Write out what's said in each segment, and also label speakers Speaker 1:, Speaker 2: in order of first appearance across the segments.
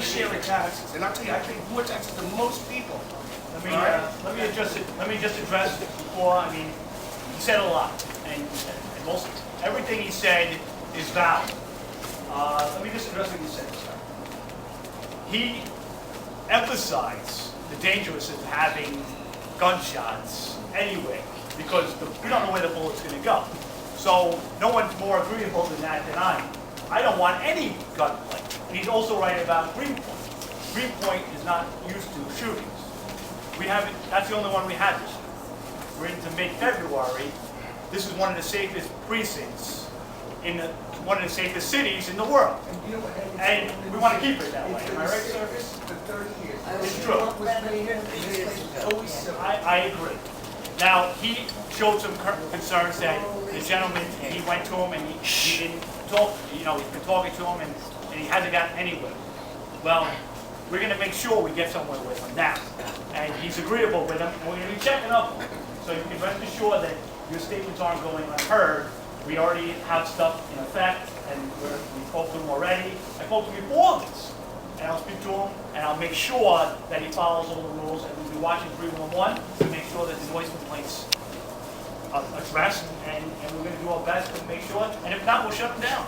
Speaker 1: share in taxes, and I'll tell you, I pay more taxes than most people.
Speaker 2: Let me just address it before. I mean, he said a lot, and most everything he said is valid. Let me just address what he said, sir. He emphasized the dangerousness of having gunshots anyway, because we don't know where the bullet's going to go. So no one's more agreeable than that than I am. I don't want any gunplay. And he's also right about Greenpoint. Greenpoint is not used to shootings. We haven't. That's the only one we had this year. We're into mid-February. This is one of the safest precincts in one of the safest cities in the world. And we want to keep it that way. Am I right, sir? It's true. I agree. Now, he showed some concerns that the gentleman, he went to him and he didn't talk, he's been talking to him and he hasn't gotten anywhere. Well, we're going to make sure we get somewhere with him now. And he's agreeable with him, and we're going to be checking up on him. So you can rest assured that your statements aren't going unheard. We already have stuff in effect, and we spoke to him already. I spoke to him before this, and I'll speak to him, and I'll make sure that he follows all the rules, and we'll be watching 311 to make sure that the noise complaints are addressed, and we're going to do our best to make sure, and if not, we'll shut them down.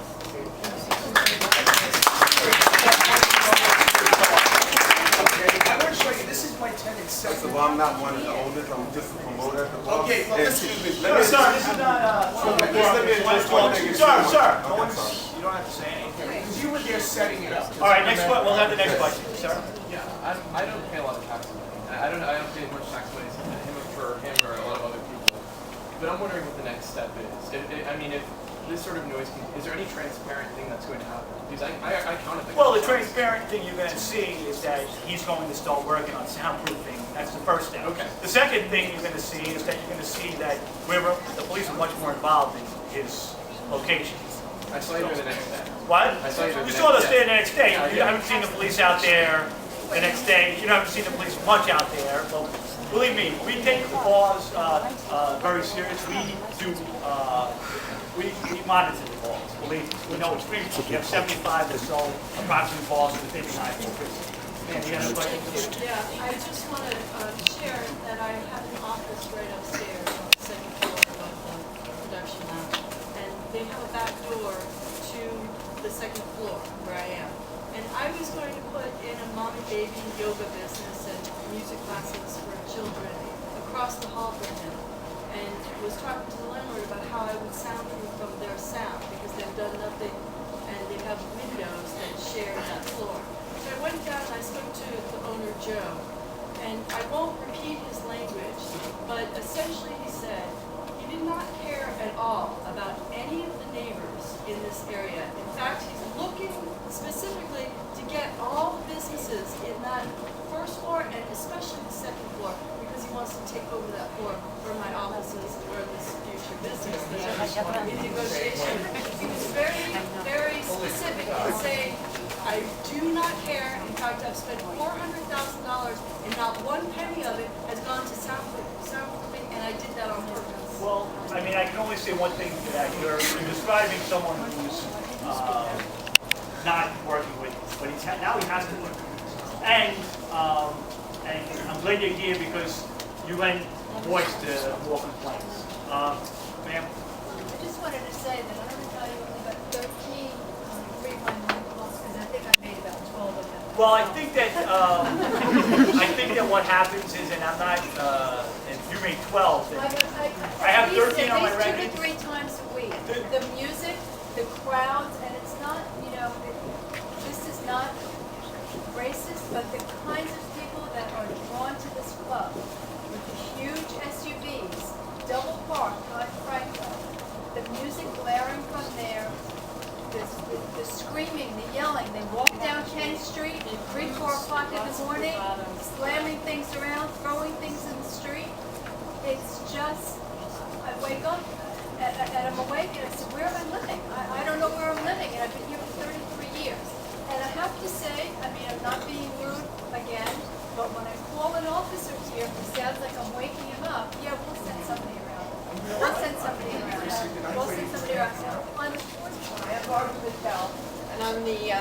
Speaker 1: I want to show you, this is my tenant second.
Speaker 3: So I'm not one of the owners, I'm just a promoter at the bar.
Speaker 1: Okay, well,
Speaker 3: Excuse me,
Speaker 2: Sir, this is not,
Speaker 3: Sir,
Speaker 2: you don't have to say anything.
Speaker 1: Because you were there setting it up.
Speaker 2: All right, next question, we'll have the next question, sir.
Speaker 4: Yeah, I don't pay a lot of tax money. I don't pay as much tax money as for him or a lot of other people. But I'm wondering what the next step is. If this sort of noise, is there any transparent thing that's going to happen? Because I counted the.
Speaker 2: Well, the transparent thing you're going to see is that he's going to start working on soundproofing. That's the first step.
Speaker 4: Okay.
Speaker 2: The second thing you're going to see is that you're going to see that the police are much more involved in his locations.
Speaker 4: I saw you there the next day.
Speaker 2: What?
Speaker 4: I saw you there
Speaker 2: You
Speaker 4: the
Speaker 2: saw us
Speaker 4: next
Speaker 2: there
Speaker 4: day.
Speaker 2: the next day.
Speaker 4: Yeah,
Speaker 2: You haven't seen the police out there the next day. You haven't seen the police much out there. But believe me, we take the laws very serious. We do. We monitor the balls. Believe me, we know it's free. We have 75 or so approximate balls within the United States. Man, you got a question?
Speaker 5: Yeah, I just want to share that I have an office right upstairs on the second floor of the production lounge, and they have a back door to the second floor where I am. And I was going to put in a mommy baby yoga business and music classes for children across the hall from him, and was talking to the landlord about how I would soundproof from their sound because they've done nothing, and they have windows that share that floor. So I went down and I spoke to the owner, Joe, and I won't repeat his language, but essentially he said he did not care at all about any of the neighbors in this area. In fact, he's looking specifically to get all the businesses in that first floor and especially the second floor because he wants to take over that floor where my office is and where this future business is in negotiation. He was very, very specific in saying, I do not care. In fact, I've spent $400,000 and not one penny of it has gone to soundproofing, and I did that on purpose.
Speaker 2: Well, I mean, I can only say one thing to that. You're describing someone who's not working with you, but now he has to work. And I'm glad you're here because you lend voice to more complaints. Ma'am?
Speaker 6: I just wanted to say that I only got about 13 311 calls, and I think I made about 12 of them.
Speaker 2: Well, I think that what happens is, and I'm not, if you made 12, then I have 13 on my record.
Speaker 6: At least 2 to 3 times a week. The music, the crowds, and it's not, this is not racist, but the kinds of people that are drawn to this club with the huge SUVs, double parked on Franklin, the music blaring from there, the screaming, the yelling. They walk down 10th Street at 3, 4 o'clock in the morning, slamming things around, throwing things in the street. It's just, I wake up and I'm awake and I say, where am I living? I don't know where I'm living, and I've been here for 33 years. And I have to say, I'm not being rude again, but when I call an officer here who sounds like I'm waking him up, yeah, we'll send somebody around. We'll send somebody around. Unfortunately,
Speaker 5: I'm Barbara Patel, and I'm the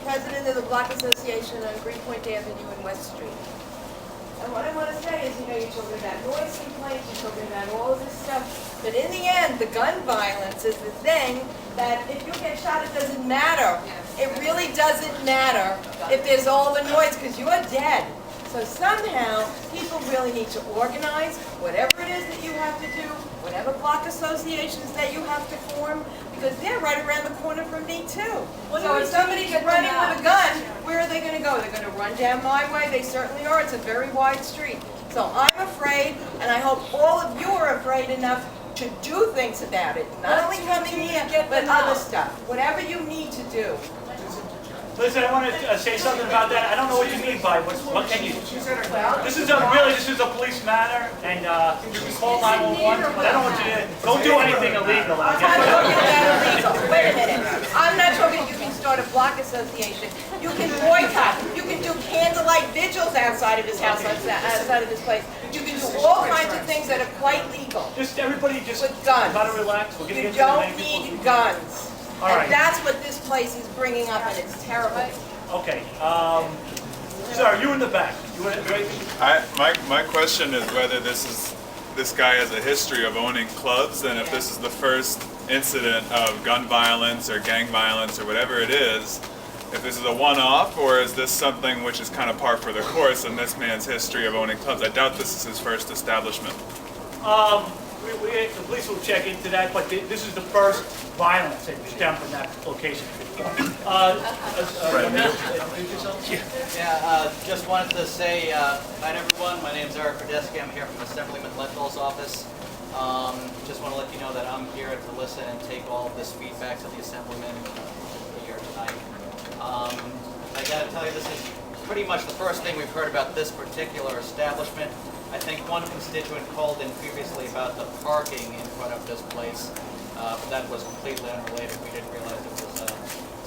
Speaker 7: president of the Block Association on Greenpoint Avenue and West Street. And what I want to say is, you're talking about noise complaints, you're talking about all of this stuff, but in the end, the gun violence is the thing that if you get shot, it doesn't matter. It really doesn't matter if there's all the noise, because you're dead. So somehow, people really need to organize whatever it is that you have to do, whatever block associations that you have to form, because they're right around the corner from me too. So if somebody's running with a gun, where are they going to go? They're going to run down my way? They certainly are. It's a very wide street. So I'm afraid, and I hope all of you are afraid enough to do things about it. Not only coming here, but other stuff. Whatever you need to do.
Speaker 2: Listen, I want to say something about that. I don't know what you mean by what can you? This is a police matter, and you can call 911, but I don't want you to, don't do anything illegal.
Speaker 7: I'm not talking about illegal. Wait a minute. I'm not talking you can start a block association. You can boycott. You can do candlelight vigils outside of his house, outside of this place. You can do all kinds of things that are quite legal.
Speaker 2: Just everybody just
Speaker 7: With guns.
Speaker 2: gotta relax. We're gonna
Speaker 7: You
Speaker 2: get to the
Speaker 7: don't
Speaker 2: main people.
Speaker 7: need guns.
Speaker 2: All right.
Speaker 7: And that's what this place is bringing up, and it's terrible.
Speaker 2: Okay. Sir, you in the back. You want to
Speaker 8: My question is whether this guy has a history of owning clubs, and if this is the first incident of gun violence or gang violence or whatever it is, if this is a one-off, or is this something which is kind of par for the course in this man's history of owning clubs? I doubt this is his first establishment.
Speaker 2: The police will check into that, but this is the first violence that stemmed from that location.
Speaker 9: Just wanted to say hi everyone. My name is Eric Radesky. I'm here from Assemblyman Lenthal's office. Just want to let you know that I'm here to listen and take all of this feedback to the Assemblyman here tonight. I got to tell you, this is pretty much the first thing we've heard about this particular establishment. I think one constituent called in previously about the parking in front of this place, but that was completely unrelated. We didn't realize it was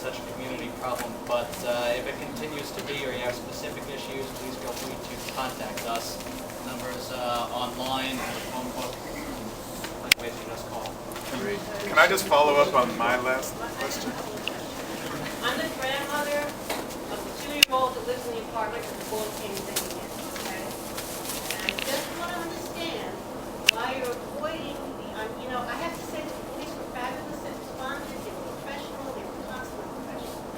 Speaker 9: such a community problem. But if it continues to be, or you have specific issues, please feel free to contact us. Numbers online, phone book, like ways you just call.
Speaker 8: Can I just follow up on my last question?
Speaker 10: I'm the grandmother of the 2-year-old that lives in the apartment that the bullet came down in, okay? And I just want to understand why you're avoiding the, I have to say that the police were fabulous and responded, they were professional, they were constantly professional.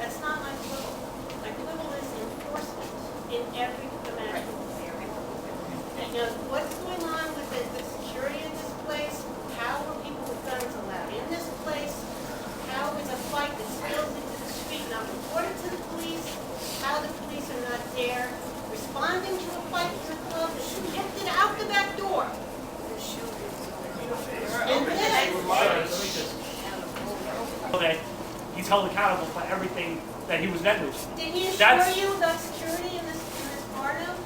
Speaker 10: That's not my quibble. My quibble is enforcement in every imaginable area. And what's going on with the security of this place? How are people with guns allowed in this place? How is a fight that spills into the street not reported to the police? How the police are not there responding to a fight in the club that should get it out the back door? And
Speaker 2: that he's held accountable for everything that he was negligent.
Speaker 10: did he assure you that security in this part of?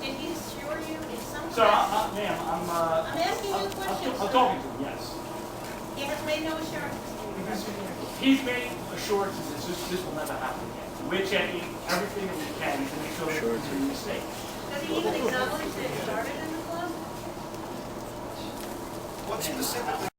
Speaker 10: Did he assure you in some
Speaker 2: Sir,
Speaker 10: capacity?
Speaker 2: ma'am,
Speaker 10: I'm asking you a question.
Speaker 2: I'm talking to him, yes.
Speaker 10: He has made no assurance.
Speaker 2: He's made assurances that this will never happen again. We're checking everything that we can to make sure that it's a mistake.
Speaker 10: Does he even acknowledge that it started in the club?
Speaker 1: What specifically